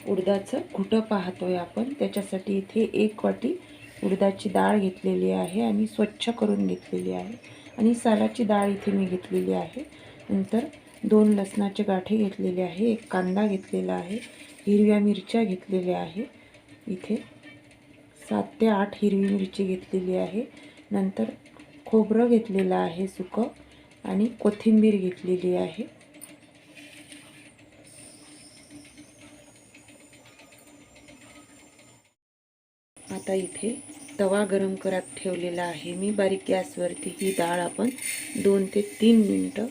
उडदाचं घुटं पाहतोय आपण। त्याच्यासाठी इथे 1 वाटी उडदाची डाळ घेतलेली आहे आणि स्वच्छ करून घेतलेली आहे आणि सालाची डाळ इथे मी घेतलेली आहे। नंतर 2 लसणाचे गाठे घेतलेले आहे, 1 कांदा घेतलेला आहे, हिरव्या मिरच्या घेतलेल्या आहे, इथे 7 ते 8 हिरवी मिरची घेतलेली आहे। नंतर खोबरं घेतलेलं आहे सुकं आणि कोथिंबीर घेतलेली आहे। आता इथे तवा गरम करत ठेवलेला आहे मी बारीक गॅसवरती। ही डाळ आपण 2 ते 3 मिनिटं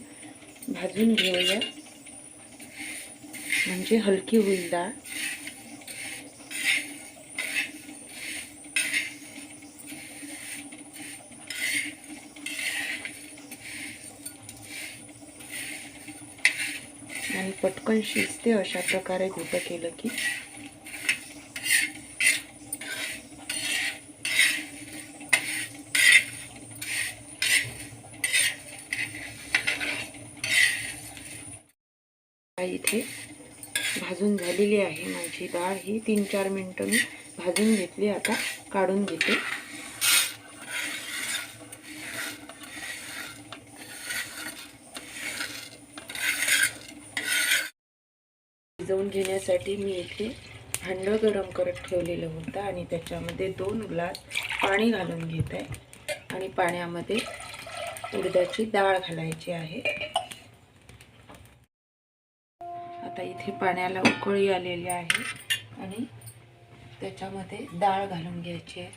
भाजून घेऊया, म्हणजे हलकी होईल डाळ। आणि पटकन शिजते अशा प्रकारे घुटं केलं की। इथे भाजून झालेली आहे माझी डाळ। ही 3-4 मिनिटं मी भाजून घेतली, आता काढून घेते। शिजवून घेण्यासाठी मी इथे भांडं गरम करत ठेवलेलं होतं आणि त्याच्यामध्ये 2 ग्लास पाणी घालून घेत आहे आणि पाण्यामध्ये उडदाची डाळ घालायची आहे। आता इथे पाण्याला उकळी आलेली आहे आणि त्याच्यामध्ये डाळ घालून घ्यायची आहे।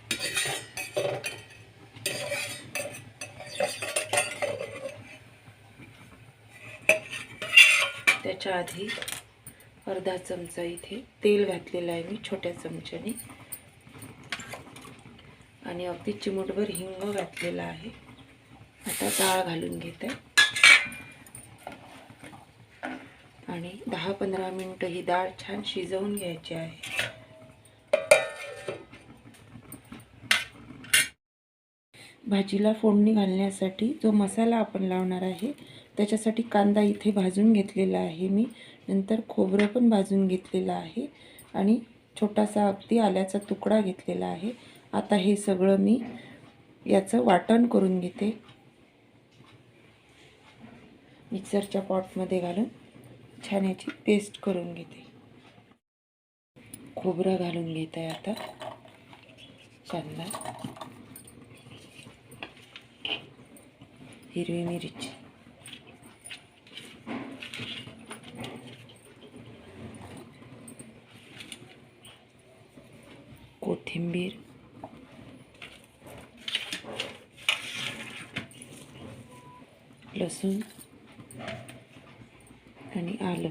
त्याच्या आधी अर्धा चमचा इथे तेल घातलेलं आहे मी छोट्या चमच्याने आणि अगदी चिमूटभर हिंग घातलेला आहे। आता डाळ घालून घेते आणि 10-15 मिनिटं ही डाळ छान शिजवून घ्यायची आहे। भाजीला फोडणी घालण्यासाठी जो मसाला आपण लावणार आहे त्याच्यासाठी कांदा इथे भाजून घेतलेला आहे मी, नंतर खोबरं पण भाजून घेतलेलं आहे आणि छोटासा अगदी आल्याचा तुकडा घेतलेला आहे। आता हे सगळं मी याचं वाटण करून घेते, मिक्सरच्या पॉटमध्ये घालून छान याची पेस्ट करून घेते। खोबरं घालून घेत आहे आता, कांदा, हिरवी मिरची, कोथिंबीर, लसूण आणि आलं।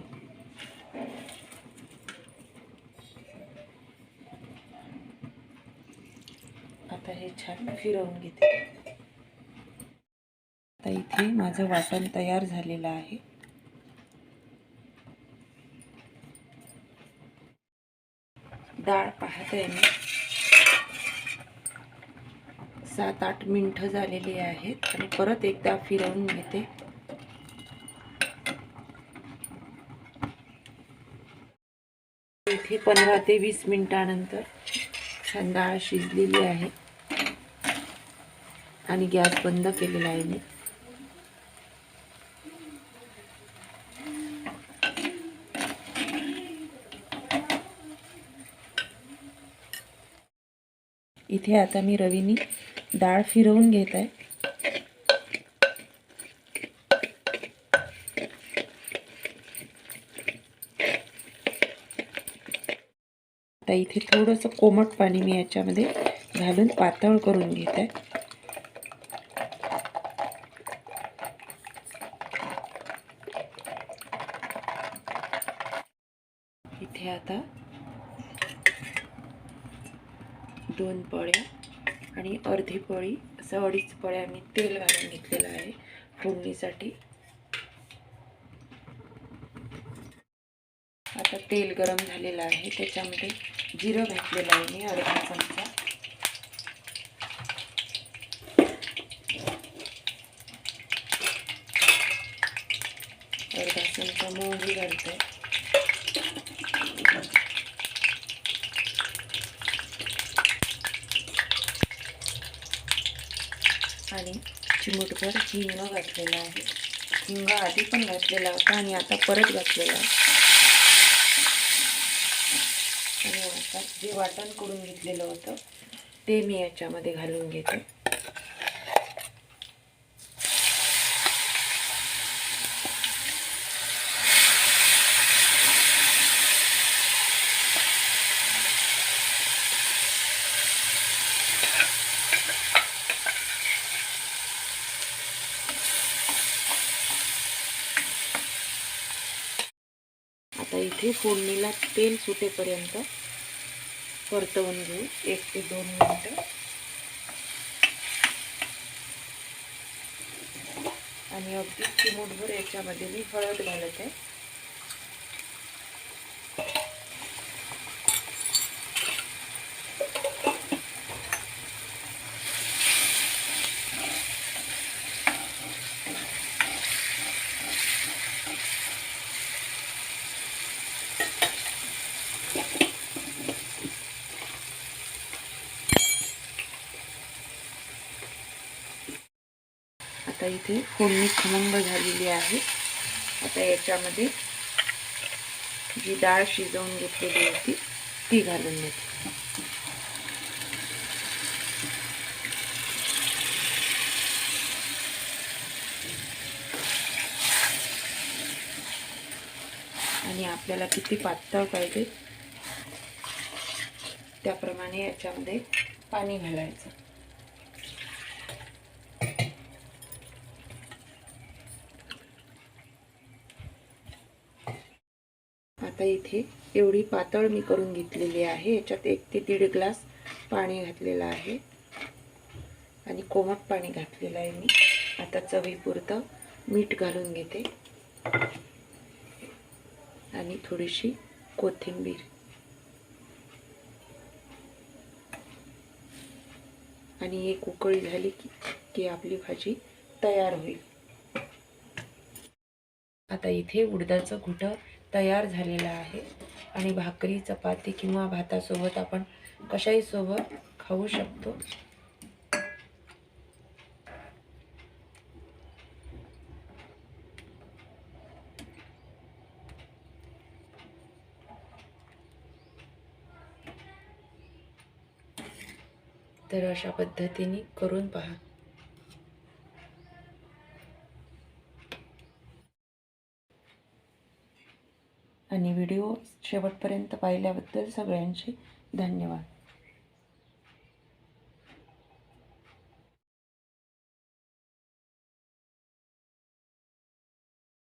आता हे छान फिरवून घेते। आता इथे माझं वाटण तयार झालेलं आहे। डाळ पाहते मी 7-8 मिनिटं झालेली आहेत आणि परत एकदा फिरवून घेते। इथे 15 ते 20 मिनिटानंतर छान डाळ शिजलेली आहे आणि गॅस बंद केलेला आहे मी। इथे आता मी रवीनी डाळ फिरवून घेत आहे। आता इथे थोडंसं कोमट पाणी मी याच्यामध्ये घालून पातळ करून घेत आहे। इथे आता 2 पळ्या आणि अर्धी पळी असं 2.5 पळ्या मी तेल घालून घेतलेलं आहे फोडणीसाठी। आता तेल गरम झालेलं आहे, त्याच्यामध्ये जिरं घातलेलं आहे मी अर्धा चमचा, अर्धा चमचा मोहरी घालते, चिमूटभर हिंग घातलेला आहे. हिंग आधी पण घातलेला होता आणि आता परत घातलेला आहे. आणि आता जे वाटण करून घेतलेलं होतं ते मी याच्यामध्ये घालून घेते. आता इथे फोडणीला तेल सुटेपर्यंत परतवून घेऊ 1 ते 2 मिनिटं. आणि अगदी चिमूटभर याच्यामध्ये मी हळद घालत आहे. आता इथे फोडणी खमंग झालेली आहे. आता याच्यामध्ये जी डाळ शिजवून घेतलेली होती ती घालून घेते. आणि आपल्याला किती पातळ पाहिजे त्याप्रमाणे याच्यामध्ये पाणी घालायचं. आता इथे एवढी पातळ मी करून घेतलेली आहे. याच्यात 1 ते 1.5 ग्लास पाणी घातलेलं आहे आणि कोमट पाणी घातलेलं आहे मी. आता चवीपुरतं मीठ घालून घेते आणि थोडीशी कोथिंबीर आणि एक उकळी झाली की आपली भाजी तयार होईल. आता इथे उडदाचं घुटं तयार झालेलं आहे आणि भाकरी, चपाती किंवा भातासोबत आपण कशाही सोबत खाऊ शकतो. तर अशा पद्धतीने करून पहा. आणि व्हिडिओ शेवटपर्यंत पाहिल्याबद्दल सगळ्यांचे धन्यवाद.